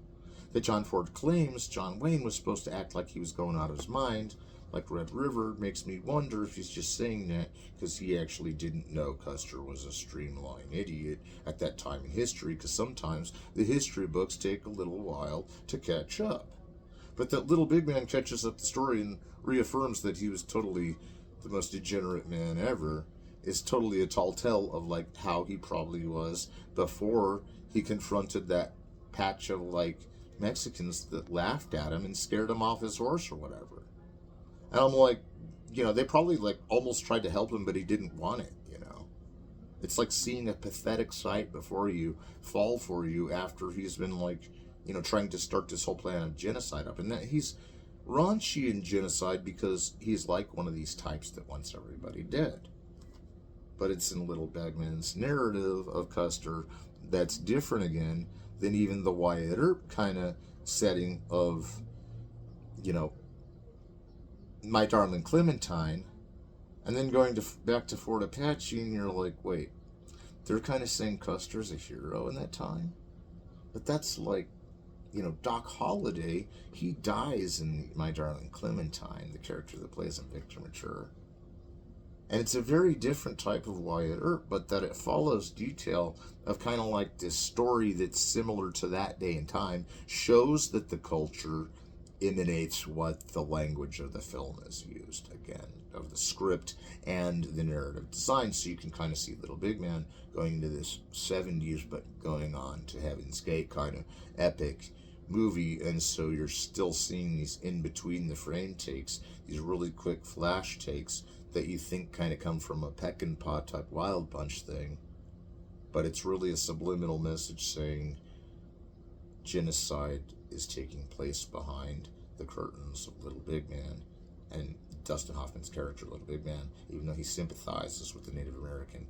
That John Ford claims John Wayne was supposed to act like he was going out of his mind, like Red River. Makes me wonder if he's just saying that because he actually didn't know Custer was a streamlined idiot at that time in history, because sometimes the history books take a little while to catch up. But that Little Big Man catches up the story and reaffirms that he was totally the most degenerate man ever, is totally a tall tale of like how he probably was before he confronted that patch of like Mexicans that laughed at him and scared him off his horse or whatever. And I'm like, they probably like almost tried to help him, but he didn't want it, It's like seeing a pathetic sight before you fall for you after he's been like, trying to start this whole plan of genocide up. And that he's raunchy in genocide because he's like one of these types that wants everybody dead. But it's in Little Bagman's narrative of Custer that's different again than even the Wyatt Earp kind of setting of, you know, My Darling Clementine, and then going back to Fort Apache, and you're like, wait, they're kind of saying Custer's a hero in that time? But that's like, Doc Holliday, he dies in My Darling Clementine, the character that plays him, Victor Mature. And it's a very different type of Wyatt Earp, but that it follows detail of kind of like this story that's similar to that day and time, shows that the culture emanates what the language of the film is used, again, of the script and the narrative design. So you can kind of see Little Big Man going into this 70s, but going on to Heaven's Gate kind of epic movie. And so you're still seeing these in between the frame takes, these really quick flash takes that you think kind of come from a Peckinpah type Wild Bunch thing, but it's really a subliminal message saying genocide is taking place behind the curtains of Little Big Man. And Dustin Hoffman's character, Little Big Man, even though he sympathizes with the Native American,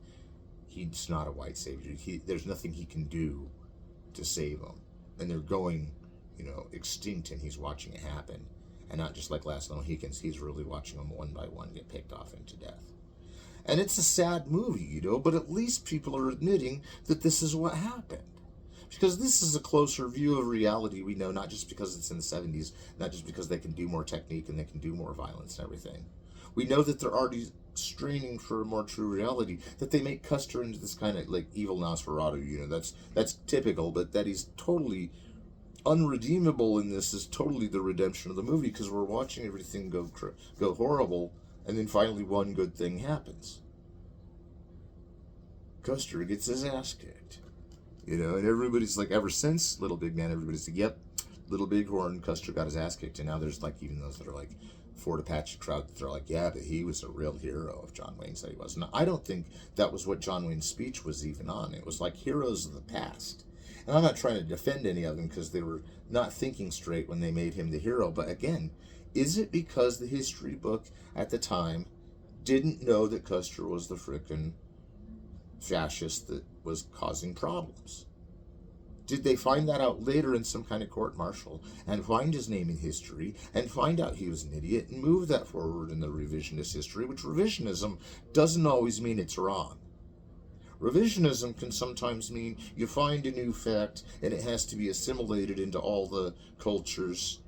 he's not a white savior. There's nothing he can do to save them, and they're going, extinct, and he's watching it happen. And not just like Last Mohicans, he's really watching them one by one get picked off into death. And it's a sad movie, but at least people are admitting that this is what happened. Because this is a closer view of reality, we know, not just because it's in the 70s, not just because they can do more technique and they can do more violence and everything. We know that they're already straining for a more true reality, that they make Custer into this kind of like evil Nosferatu, that's typical, but that he's totally unredeemable in this is totally the redemption of the movie, because we're watching everything go horrible, and then finally one good thing happens. Custer gets his ass kicked, and everybody's like, ever since Little Big Man, everybody's like, yep, Little Bighorn, Custer got his ass kicked. And now there's like even those that are like Fort Apache crowd that are like, yeah, but he was a real hero if John Wayne said he was. And I don't think that was what John Wayne's speech was even on. It was like heroes of the past. And I'm not trying to defend any of them because they were not thinking straight when they made him the hero. But again, is it because the history book at the time didn't know that Custer was the frickin' fascist that was causing problems? Did they find that out later in some kind of court-martial and find his name in history and find out he was an idiot and move that forward in the revisionist history, which revisionism doesn't always mean it's wrong. Revisionism can sometimes mean you find a new fact and it has to be assimilated into all the culture's,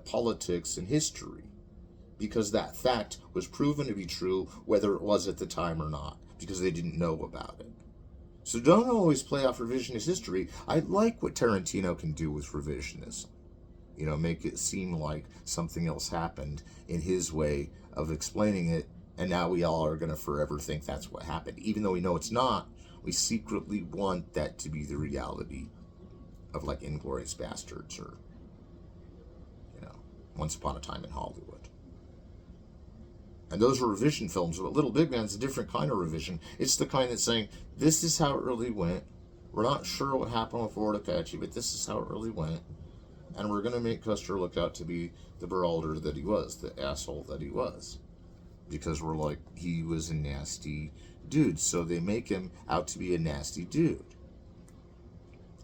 politics and history, because that fact was proven to be true whether it was at the time or not, because they didn't know about it. So don't always play off revisionist history. I like what Tarantino can do with revisionism. Make it seem like something else happened in his way of explaining it, and now we all are going to forever think that's what happened. Even though we know it's not, we secretly want that to be the reality of like Inglourious Bastards or, Once Upon a Time in Hollywood. And those are revision films, but Little Big Man's a different kind of revision. It's the kind that's saying, this is how it really went. We're not sure what happened with Fort Apache, but this is how it really went. And we're going to make Custer look out to be the Beralder that he was, the asshole that he was. Because we're like, he was a nasty dude. So they make him out to be a nasty dude.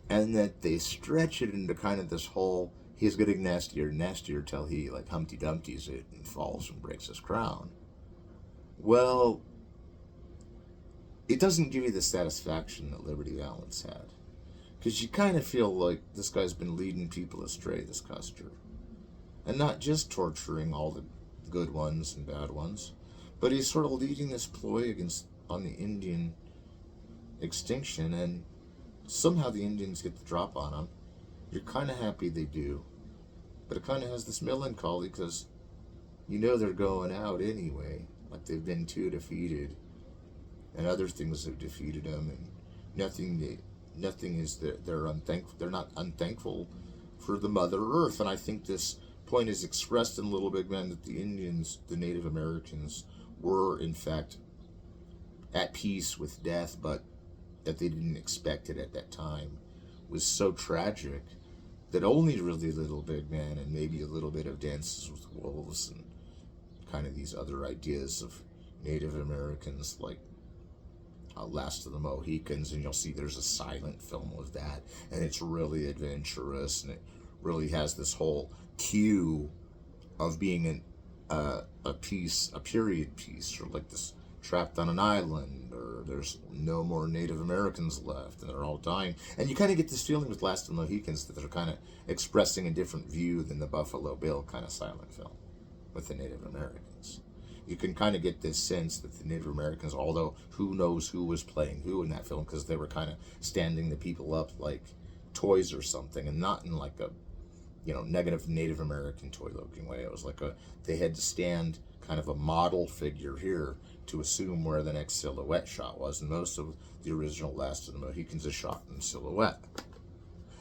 And that they stretch it into kind of this whole, he's getting nastier and nastier till he like Humpty Dumpty's it and falls and breaks his crown. Well, it doesn't give you the satisfaction that Liberty Valance had. Because you kind of feel like this guy's been leading people astray, this Custer. And not just torturing all the good ones and bad ones, but he's sort of leading this ploy on the Indian extinction, and somehow the Indians get the drop on him. You're kind of happy they do, but it kind of has this melancholy because they're going out anyway, like they've been too defeated, and other things have defeated them, and nothing is that they're unthankful. They're not unthankful for the Mother Earth, and I think this point is expressed in Little Big Man that the Indians, the Native Americans, were in fact at peace with death, but that they didn't expect it at that time, was so tragic that only really Little Big Man and maybe a little bit of Dances with Wolves and kind of these other ideas of Native Americans, like Last of the Mohicans, and you'll see there's a silent film of that, and it's really adventurous, and it really has this whole cue of being a period piece, or like this trapped on an island, or there's no more Native Americans left, and they're all dying. And you kind of get this feeling with Last of the Mohicans that they're kind of expressing a different view than the Buffalo Bill kind of silent film with the Native Americans. You can kind of get this sense that the Native Americans, although who knows who was playing who in that film, because they were kind of standing the people up like toys or something, and not in like a, negative Native American toy-looking way. It was like they had to stand kind of a model figure here to assume where the next silhouette shot was, and most of the original Last of the Mohicans is shot in silhouette.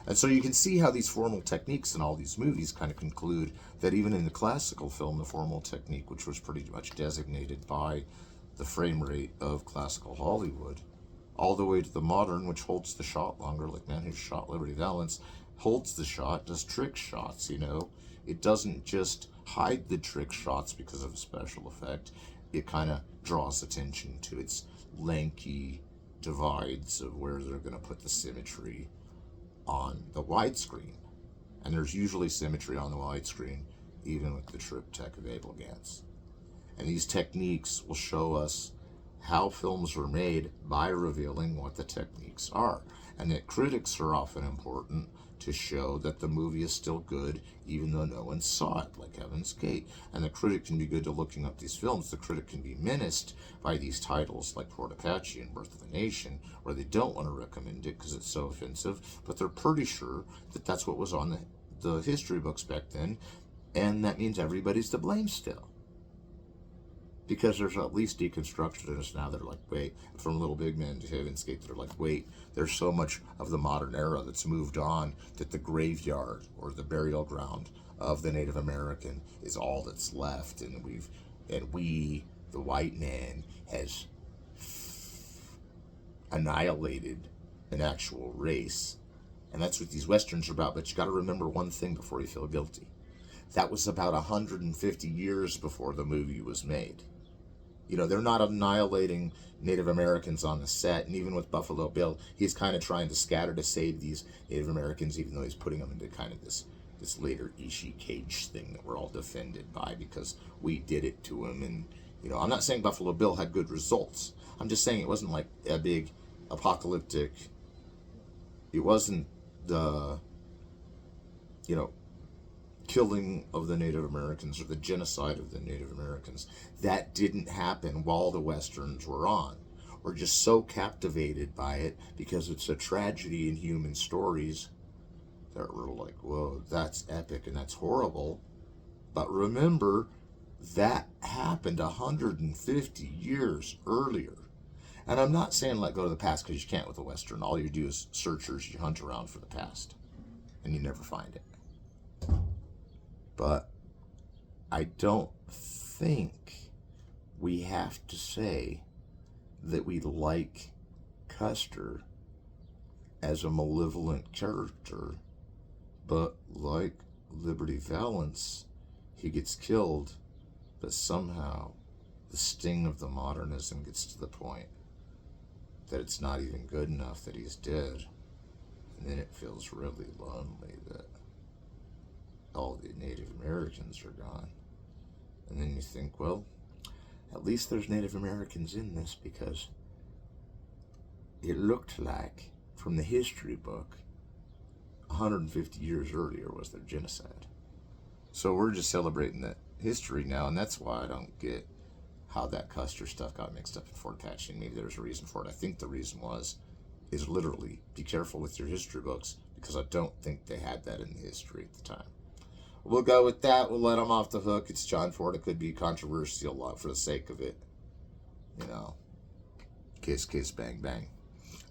And so you can see how these formal techniques in all these movies kind of conclude that even in the classical film, the formal technique, which was pretty much designated by the frame rate of classical Hollywood, all the way to the modern, which holds the shot longer, like Man Who Shot Liberty Valance, holds the shot, does trick shots, It doesn't just hide the trick shots because of a special effect. It kind of draws attention to its lanky divides of where they're going to put the symmetry on the widescreen. And there's usually symmetry on the widescreen, even with the triptych of Abel Gance. And these techniques will show us how films are made by revealing what the techniques are. And that critics are often important to show that the movie is still good, even though no one saw it, like Heaven's Gate. And the critic can be good to looking up these films. The critic can be menaced by these titles like Fort Apache and Birth of a Nation, where they don't want to recommend it because it's so offensive, but they're pretty sure that that's what was on the history books back then, and that means everybody's to blame still. Because there's at least deconstructionists now that are like, wait, from Little Big Man to Heaven's Gate, they're like, wait, there's so much of the modern era that's moved on that the graveyard or the burial ground of the Native American is all that's left, and we, the white man, has annihilated an actual race. And that's what these Westerns are about. But you got to remember one thing before you feel guilty. That was about 150 years before the movie was made. They're not annihilating Native Americans on the set. And even with Buffalo Bill, he's kind of trying to scatter to save these Native Americans, even though he's putting them into kind of this later Ishii Cage thing that we're all defended by because we did it to him. And, I'm not saying Buffalo Bill had good results. I'm just saying it wasn't like a big apocalyptic. It wasn't the, killing of the Native Americans or the genocide of the Native Americans. That didn't happen while the Westerns were on. We're just so captivated by it because it's a tragedy in human stories that we're like, whoa, that's epic and that's horrible. But remember, that happened 150 years earlier. And I'm not saying let go of the past, because you can't with the Western. All you do is searchers, you hunt around for the past, and you never find it. But I don't think we have to say that we like Custer as a malevolent character, but like Liberty Valance, he gets killed, but somehow the sting of the modernism gets to the point that it's not even good enough that he's dead. And then it feels really lonely that all the Native Americans are gone. And then you think, well, at least there's Native Americans in this, because it looked like, from the history book, 150 years earlier was their genocide. So we're just celebrating that history now, and that's why I don't get how that Custer stuff got mixed up in Fort Apache. And maybe there's a reason for it. I think the reason is literally, be careful with your history books, because I don't think they had that in the history at the time. We'll go with that. We'll let them off the hook. It's John Ford. It could be controversial for the sake of it. Kiss, kiss, bang, bang.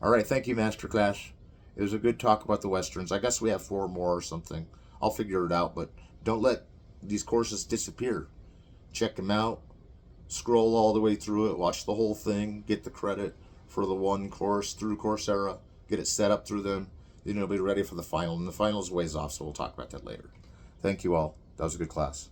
All right, thank you, Masterclass. It was a good talk about the Westerns. I guess we have 4 more or something. I'll figure it out, but don't let these courses disappear. Check them out. scroll all the way through it, watch the whole thing, get the credit for the one course through Coursera, get it set up through them, then you'll be ready for the final. And the final's ways off, so we'll talk about that later. Thank you all. That was a good class.